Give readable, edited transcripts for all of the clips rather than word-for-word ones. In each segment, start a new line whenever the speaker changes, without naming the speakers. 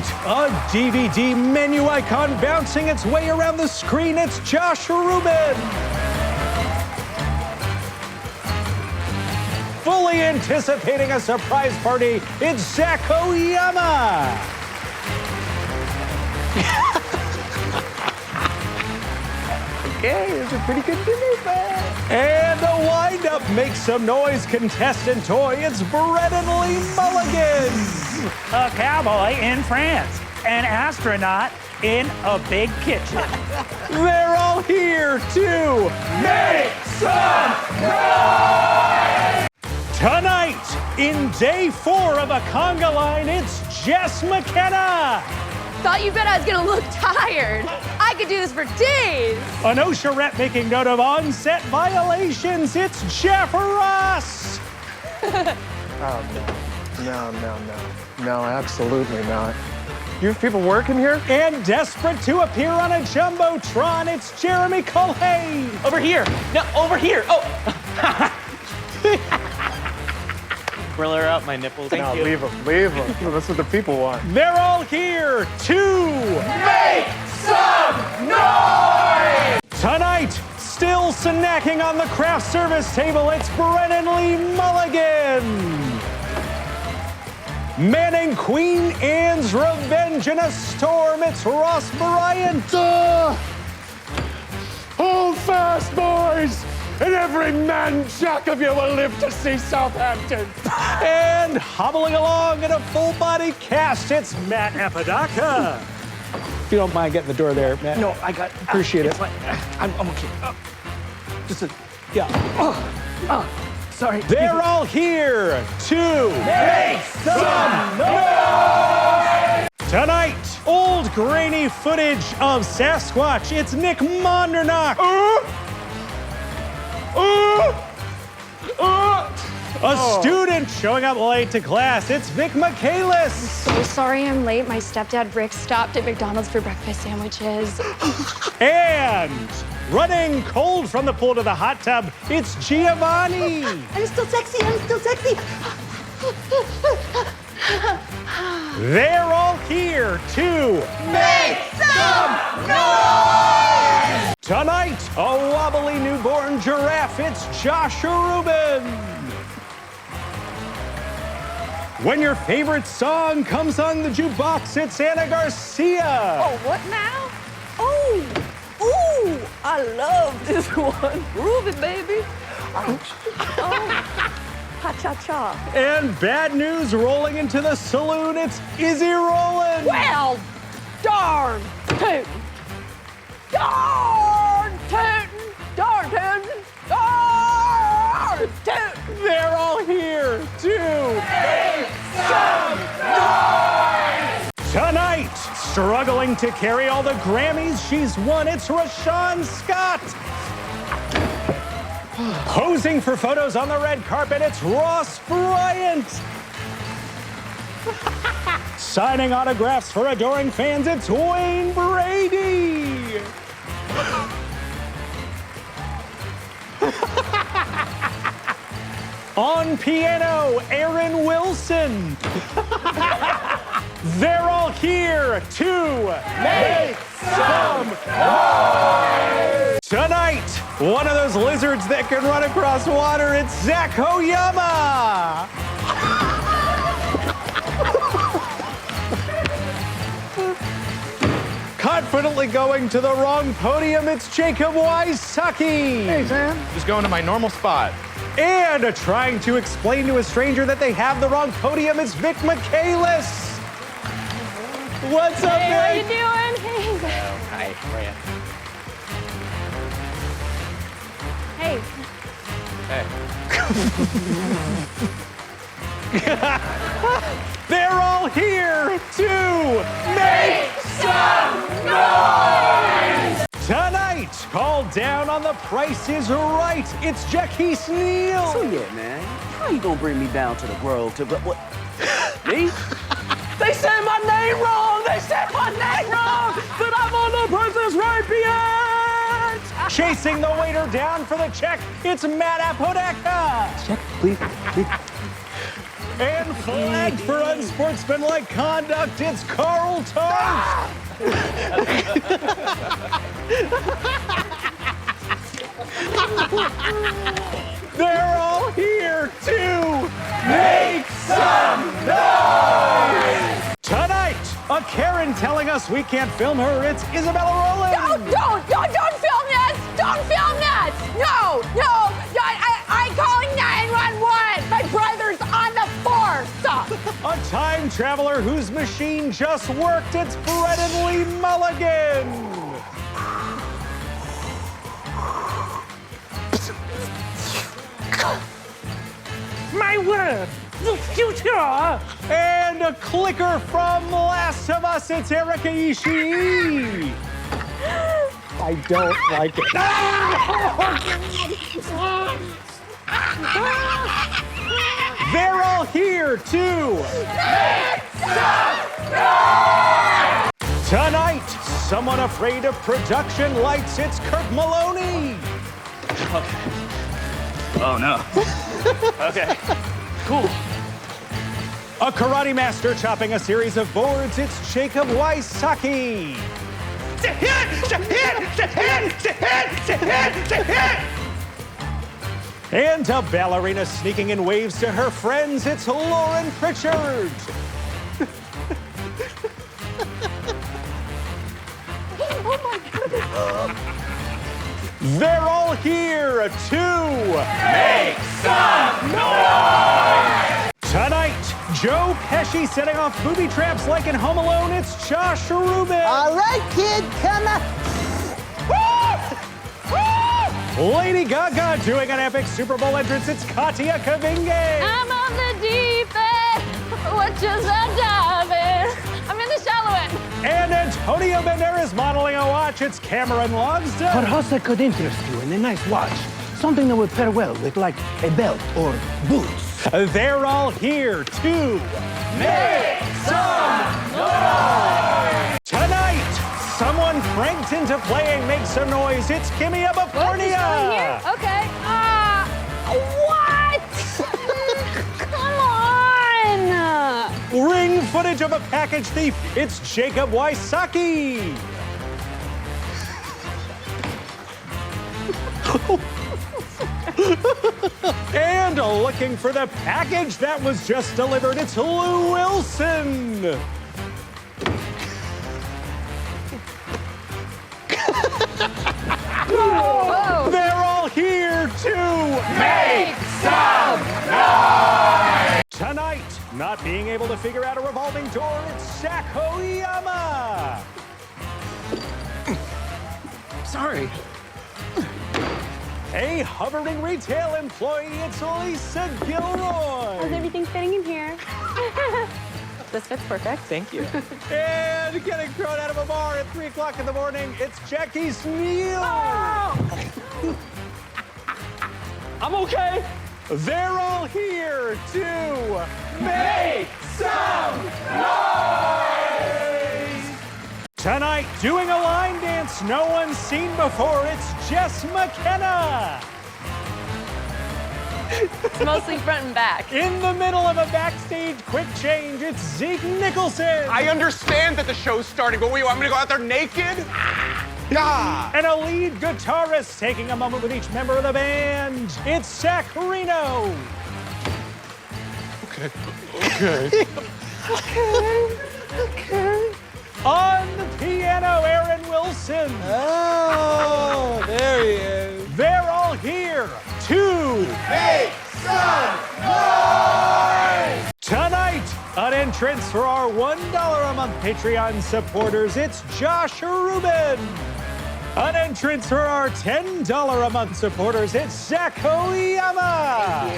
Tonight, a DVD menu icon bouncing its way around the screen, it's Josh Rubin. Fully anticipating a surprise party, it's Zach Oyama.
Okay, it's a pretty good dinner, man.
And the wind-up Make Some Noise contestant toy, it's Brennan Lee Mulligan.
A cowboy in France, an astronaut in a big kitchen.
They're all here to make some noise! Tonight, in day 4 of a conga line, it's Jess McKenna.
Thought you bet I was gonna look tired. I could do this for days.
An OSHA rep making note of on-set violations, it's Jeff Ross.
No, absolutely not. You have people working here?
And desperate to appear on a Jumbotron, it's Jeremy Colhane.
Over here. No, over here. Oh. Thriller out my nipples. Thank you.
Leave them. That's what the people want.
They're all here to make some noise! Tonight, still snacking on the craft service table, it's Brennan Lee Mulligan. Manning Queen Anne's Revenge in a Storm, it's Ross Bryant.
Hold fast, boys, and every man jack of you will live to see Southampton.
And hobbling along in a full-body cast, it's Matt Apodaca. If you don't mind getting the door there, Matt.
No, I got.
Appreciate it.
I'm okay.
Just a, yeah.
Sorry.
They're all here to make some noise! Tonight, old grainy footage of Sasquatch. It's Nick Mondernock. A student showing up late to class. It's Vic Michaelis.
So sorry I'm late. My stepdad Rick stopped at McDonald's for breakfast sandwiches.
And running cold from the pool to the hot tub, it's Giovanni.
I'm still sexy.
They're all here to make some noise! Tonight, a wobbly newborn giraffe, it's Josh Rubin. When your favorite song comes on the jukebox, it's Anna Garcia.
Oh, what now? Ooh, I love this one. Ruben, baby. Ha-cha-cha.
And bad news rolling into the saloon, it's Izzy Rowland.
Well, darn tootin'. Darn tootin'. Darn tootin'. Darn tootin'.
They're all here to make some noise! Tonight, struggling to carry all the Grammys she's won, it's Rashawn Scott. Posing for photos on the red carpet, it's Ross Bryant. Signing autographs for adoring fans, it's Wayne Brady. On piano, Aaron Wilson. They're all here to make some noise! Tonight, one of those lizards that can run across water, it's Zach Oyama. Confidently going to the wrong podium, it's Jacob Wysocki.
Hey, Sam. Just going to my normal spot.
And trying to explain to a stranger that they have the wrong podium, it's Vic Michaelis. What's up,
Hey, how
Vic?
you doing? Hey.
Hi, how are you?
Hey.
They're all here to make some noise! Tonight, called down on The Price is Right, it's Jaquise Neal.
So yeah, man, how you gonna bring me down to the Grove to what? Me? They said my name wrong! They said my name wrong! But I'm on The Price is Right, bitch!
Chasing the waiter down for the check, it's Matt Apodaca.
Check, please.
And flagged for unsportsmanlike conduct, it's Carl Tart. They're all here to make some noise! Tonight, a Karen telling us we can't film her, it's Isabella Rowland.
Don't film this! Don't film this! No! I'm calling 911! My brother's on the force!
A time traveler whose machine just worked, it's Brennan Lee Mulligan.
My word, the future!
And a clicker from Last of Us, it's Erika Ishii. I don't like it. They're all here to make some noise! Tonight, someone afraid of production lights, it's Kirk Maloney.
Oh, no.
Okay, cool.
A karate master chopping a series of boards, it's Jacob Wysocki. And a ballerina sneaking in waves to her friends, it's Lauren Pritchard.
Oh my goodness.
They're all here to make some noise! Tonight, Joe Pesci setting off booby traps like in Home Alone, it's Josh Rubin.
All right, kid, come on.
Lady Gaga doing an epic Super Bowl entrance, it's Katia Kavinge.
I'm on the deep end. What just diving? I'm in the shallow end.
And Antonio Banderas modeling a watch, it's Cameron Logsdon.
Perhaps I could interest you in a nice watch. Something that would pair well with, like, a belt or boots.
They're all here to make some noise! Tonight, someone pranked into playing Make Some Noise. It's Kimmy Abapornia.
Okay. What? Come on.
Ring footage of a package thief. It's Jacob Wysocki. And looking for the package that was just delivered, it's Lou Wilson.
Whoa.
They're all here to make some noise! Tonight, not being able to figure out a revolving door, it's Sako Yama.
Sorry.
A hovering retail employee, it's Lisa Gilroy.
How's everything fitting in here? This fits perfect.
Thank you.
And getting thrown out of a bar at 3 o'clock in the morning, it's Jackie Sneal.
I'm okay.
They're all here to make some noise! Tonight, doing a line dance no one's seen before, it's Jess McKenna.
It's mostly front and back.
In the middle of a backstage quick change, it's Zeke Nicholson.
I understand that the show's starting, but what, you want me to go out there naked? Yeah.
And a lead guitarist taking a moment with each member of the band, it's Zach Reno.
Okay.
On the piano, Aaron Wilson.
Oh, there he is.
They're all here to make some noise! Tonight, an entrance for our $1 a month Patreon supporters, it's Josh Rubin. An entrance for our $10 a month supporters, it's Zach Oyama.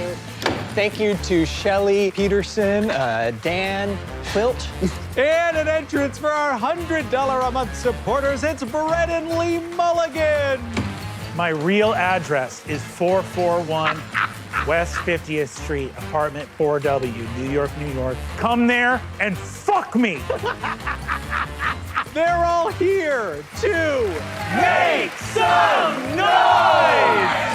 Thank you to Shelly Peterson, Dan Quilt.
And an entrance for our $100 a month supporters, it's Brennan Lee Mulligan.
My real address is 441 West 50th Street, apartment 4W, New York, New York. Come there and fuck me.
They're all here to make some noise!